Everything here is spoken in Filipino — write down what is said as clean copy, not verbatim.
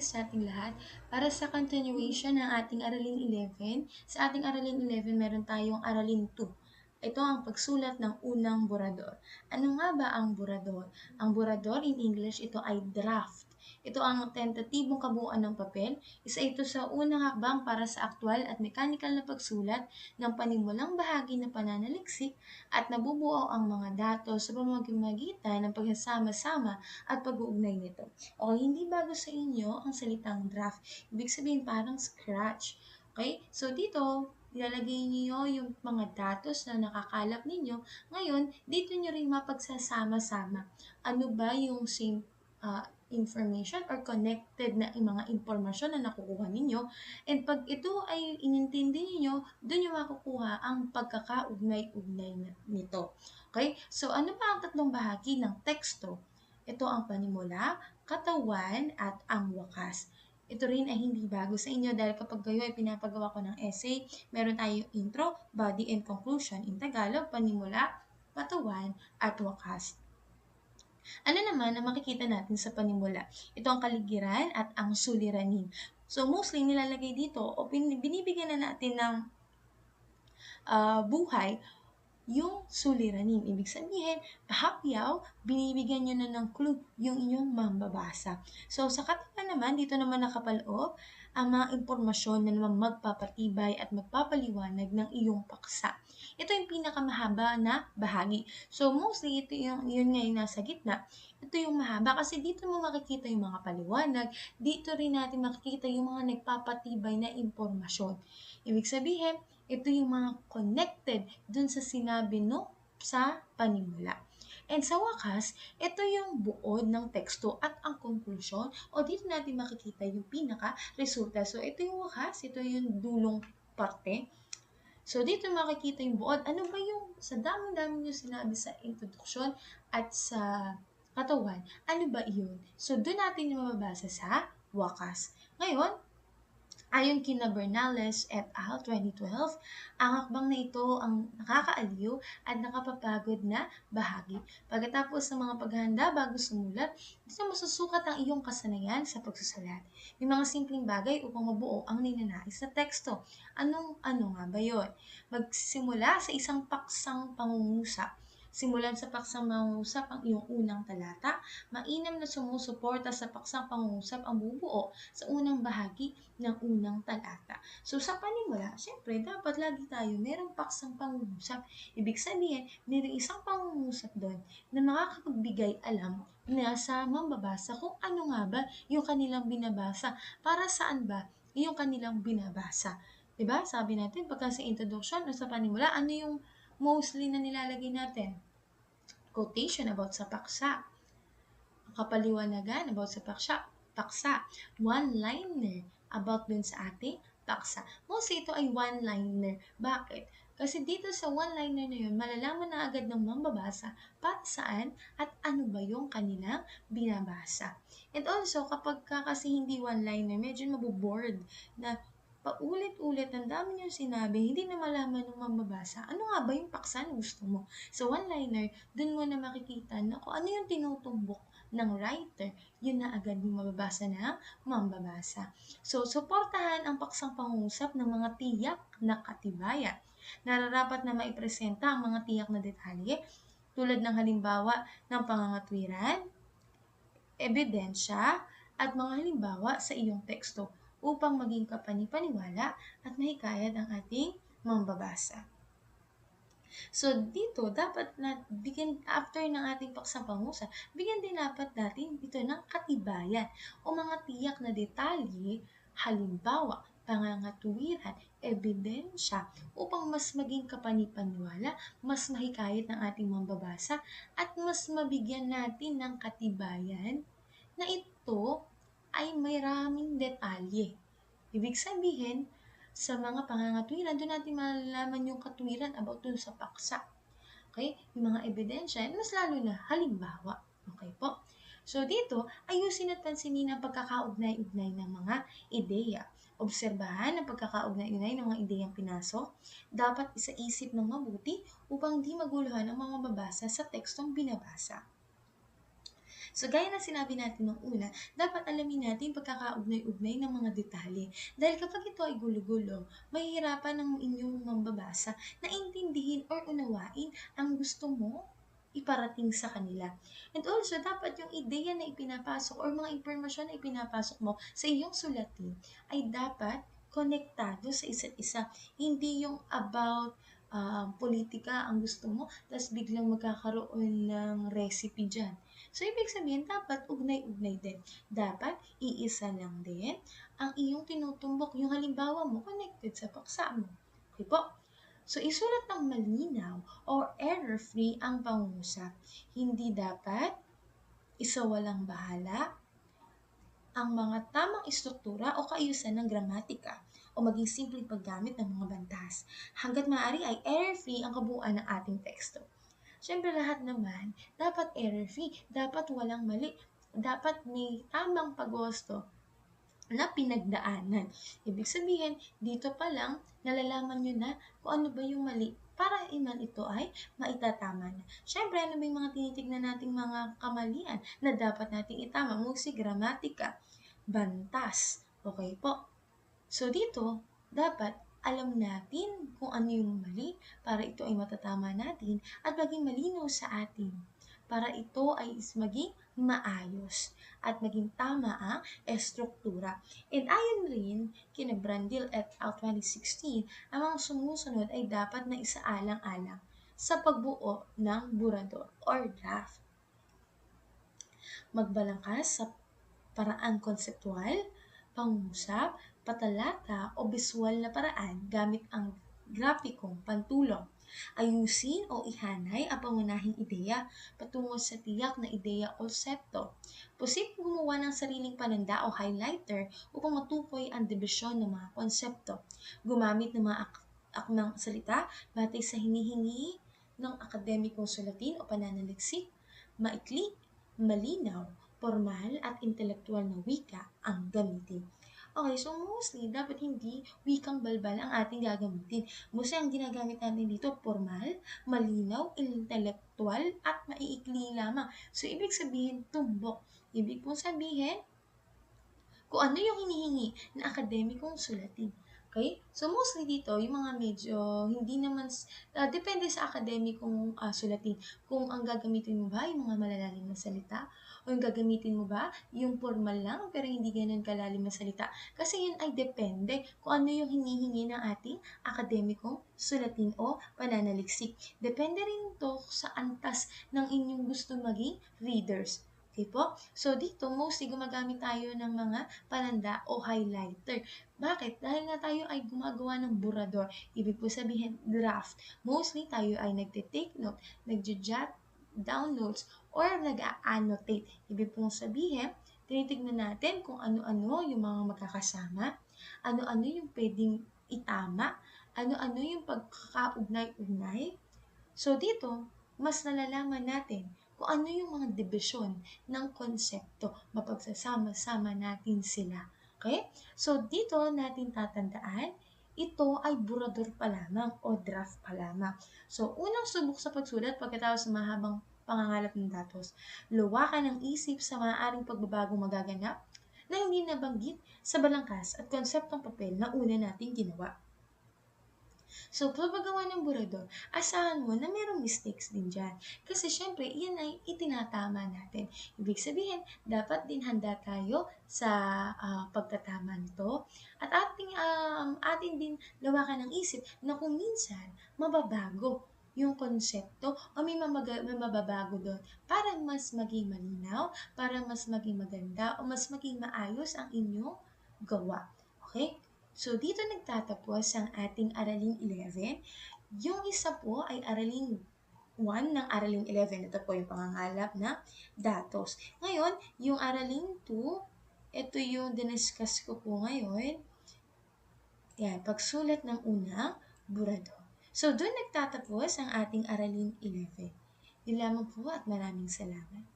sa ating lahat para sa continuation ng ating Aralin 11. Sa ating Aralin 11, meron tayong Aralin 2. Ito ang pagsulat ng unang borador. Ano nga ba ang borador? Ang borador in English, ito ay draft. Ito ang tentatibong kabuuan ng papel. Isa ito sa unang hakbang para sa aktwal at mekanikal na pagsulat ng panimulang bahagi ng pananaliksik at nabubuo ang mga datos sa pamamagitan ng pagsasama-sama at pag-uugnay nito. O hindi bago sa inyo ang salitang draft. Ibig sabihin parang scratch. Okay? So dito, ilalagay niyo yung mga datos na nakakalap ninyo. Ngayon, dito nyo rin mapagsasama-sama. Ano ba yung same information or connected na mga impormasyon na nakukuha ninyo. And pag ito ay inintindi ninyo, doon nyo makukuha ang pagkakaugnay-ugnay nito. Okay? So ano ba ang tatlong bahagi ng teksto? Ito ang panimula, katawan, at ang wakas. Ito rin ay hindi bago sa inyo dahil kapag kayo ay pinapagawa ko ng essay, meron tayong intro, body, and conclusion. In Tagalog, panimula, katawan, at wakas. Ano naman ang makikita natin sa panimula? Ito ang kaligiran at ang suliranin. So mostly nilalagay dito o binibigyan na natin ng buhay yung suliranin. Ibig sabihin, hapyaw, binibigyan nyo na ng clue yung inyong mambabasa. So, sa katawan naman, dito naman nakapaloob ang mga impormasyon na naman magpapatibay at magpapaliwanag ng iyong paksa. Ito yung pinakamahaba na bahagi. So, mostly, ito yun nga yung nasa gitna. Ito yung mahaba kasi dito mo makikita yung mga paliwanag. Dito rin natin makikita yung mga nagpapatibay na impormasyon. Ibig sabihin, ito yung mga connected dun sa sinabi no sa panimula. And sa wakas, ito yung buod ng teksto at ang conclusion o dito natin makikita yung pinaka-resulta. So, ito yung wakas, ito yung dulong parte. So, dito makikita yung buod. Ano ba yung sa dami-dami yung sinabi sa introduction at sa katawan? Ano ba iyon? So, doon natin yung mababasa sa wakas. Ngayon, ayon kina Bernales et al. 2012, ang hakbang na ito ang nakakaaliw at nakapapagod na bahagi. Pagkatapos ng mga paghahanda bago sumulat, dito masusukat ang iyong kasanayan sa pagsusulat. May mga simpleng bagay upang mabuo ang ninanais na teksto. Ano nga ba yun? Magsimula sa isang paksang pangungusap. Simulan sa paksang pangungusap ang iyong unang talata, mainam na sumusuporta sa paksang pangungusap ang bubuo sa unang bahagi ng unang talata. So sa panimula, syempre dapat lagi tayo merong paksang pangungusap. Ibig sabihin, mayroong isang pangungusap doon na makakapagbigay alam na sa mambabasa kung ano nga ba yung kanilang binabasa, para saan ba yung kanilang binabasa. Diba? Sabi natin, pagka sa introduction o sa panimula, ano yung mostly na nilalagay natin? Quotation about sa paksa. Kapaliwanagan about sa paksa. One-liner about dun sa ating paksa. Mostly ito ay one-liner. Bakit? Kasi dito sa one-liner na yun, malalaman na agad ng mambabasa para saan at ano ba yung kanilang binabasa. And also, kapag kasi hindi one-liner, medyo maboboard na paulit-ulit, ang dami niyong sinabi, hindi na malaman ng mambabasa, ano nga ba yung paksa na gusto mo? So, one-liner, dun mo na makikita na kung ano yung tinutumbok ng writer, yun na agad yung mababasa ng mambabasa. So, suportahan ang paksang pangungusap ng mga tiyak na katibayan. Nararapat na maipresenta ang mga tiyak na detalye tulad ng halimbawa ng pangangatwiran, ebidensya, at mga halimbawa sa iyong teksto upang maging kapanipaniwala at mahikayat ang ating mambabasa. So, dito, dapat na bigyan, after ng ating paksang pangusap, bigyan din dapat natin ito ng katibayan o mga tiyak na detalye, halimbawa, pangangatuwiran, ebidensya, upang mas maging kapanipaniwala, mas mahikayat ng ating mambabasa, at mas mabigyan natin ng katibayan na ito ay may maraming detalye. Ibig sabihin, sa mga pangangatwiran, doon natin malalaman yung katwiran about dun sa paksa. Okay? Yung mga ebidensya, mas lalo na halimbawa. Okay po? So dito, ayusin at pansinin ang pagkakaugnay-ugnay ng mga ideya. Obserbahan ang pagkakaugnay-ugnay ng mga ideyang pinasok. Dapat isaisip ng mabuti upang di maguluhan ang mga mababasa sa tekstong binabasa. So, gaya ng sinabi natin nung una, dapat alamin natin pagkakaugnay-ugnay ng mga detalye. Dahil kapag ito ay gulo-gulo, mahihirapan ang inyong mambabasa na intindihin or unawain ang gusto mo iparating sa kanila. And also, dapat yung ideya na ipinapasok or mga impormasyon na ipinapasok mo sa iyong sulatin ay dapat konektado sa isa't isa. Hindi yung about politika ang gusto mo, tapos biglang magkakaroon ng recipe dyan. So, ibig sabihin, dapat ugnay-ugnay din. Dapat iisa lang din ang iyong tinutumbok. Yung halimbawa mo, connected sa paksa mo. Okay po? So, isulat ng malinaw or error-free ang pangungusap. Hindi dapat isawalang bahala ang mga tamang istruktura o kaayusan ng gramatika o maging simpleng paggamit ng mga bantas. Hanggat maaari ay error-free ang kabuuan ng ating teksto. Siyempre lahat naman, dapat error-free, dapat walang mali, dapat may tamang paggusto na pinagdaanan. Ibig sabihin, dito pa lang, nalalaman nyo na kung ano ba yung mali para iman ito ay maitatama na. Siyempre, ano ba yung mga tinitignan nating mga kamalian na dapat nating itama? Mostly gramatika, bantas. Okay po. So, dito, dapat alam natin kung ano yung mali para ito ay matatama natin at maging malinaw sa atin para ito ay maging maayos at maging tama ang estruktura. And ayon rin kina Brandil et al. 2016, ang mga sumusunod ay dapat na isaalang-alang sa pagbuo ng burador or draft. Magbalangkas sa paraan konseptual, pangusap, patalata o biswal na paraan gamit ang grapikong pantulong. Ayusin o ihanay ang pangunahing ideya patungo sa tiyak na ideya o konsepto. Posibleng gumawa ng sariling pananda o highlighter upang matukoy ang dibisyon ng mga konsepto. Gumamit ng mga akmang salita batay sa hinihingi ng akademikong sulatin o pananaliksik, maikli, malinaw, formal at intelektual na wika ang gamitin. Okay, so mostly, dapat hindi wikang balbal ang ating gagamitin. Mostly, ang ginagamit natin dito, formal, malinaw, intelektual, at maiikli lamang. So, ibig sabihin, tumbok. Ibig pong sabihin, kung ano yung hinihingi na akademikong sulatin. Okay? So, mostly dito, yung mga medyo hindi naman, depende sa akademikong sulatin. Kung ang gagamitin mo ba yung mga malalalim na salita, o yung gagamitin mo ba yung formal lang, pero hindi ganun kalalim na salita. Kasi yun ay depende kung ano yung hinihingi ng ating akademikong sulatin o pananaliksik. Depende rin to sa antas ng inyong gusto maging readers. Okay po? So, dito, mostly gumagamit tayo ng mga pananda o highlighter. Bakit? Dahil nga tayo ay gumagawa ng burador. Ibig po sabihin, draft. Mostly, tayo ay nagte-take note, nagja-jot down notes, or nag-annotate. Ibig pong sabihin, tinitignan natin kung ano-ano yung mga magkakasama, ano-ano yung pwedeng itama, ano-ano yung pagkakaugnay-ugnay. So, dito, mas nalalaman natin kung ano yung mga dibisyon ng konsepto, mapagsasama-sama natin sila. Okay? So, dito natin tatandaan, ito ay burador pa lamang o draft pa lamang. So, unang subok sa pagsulat pagkatapos ng mahabang pangangalap ng datos. Luwakan ng isip sa maaaring pagbabagong magaganap na hindi nabanggit sa balangkas at konseptong papel na una nating ginawa. So, sa paggawa ng burador, asahan mo na merong mistakes din dyan. Kasi syempre, iyan ay itinatama natin. Ibig sabihin, dapat din handa tayo sa pagtatama nito. At atin din lawakan ng isip na kung minsan, mababago yung konsepto o may mababago doon para mas maging malinaw, para mas maging maganda o mas maging maayos ang inyong gawa. Okay? So, dito nagtatapos ang ating Aralin 11. Yung isa po ay Aralin 1 ng Aralin 11. Ito po yung pangangalap na datos. Ngayon, yung Aralin 2, ito yung diniscuss ko po ngayon. Yan, pagsulat ng unang burador. So, doon nagtatapos ang ating Aralin 11. Yun lamang po at maraming salamat.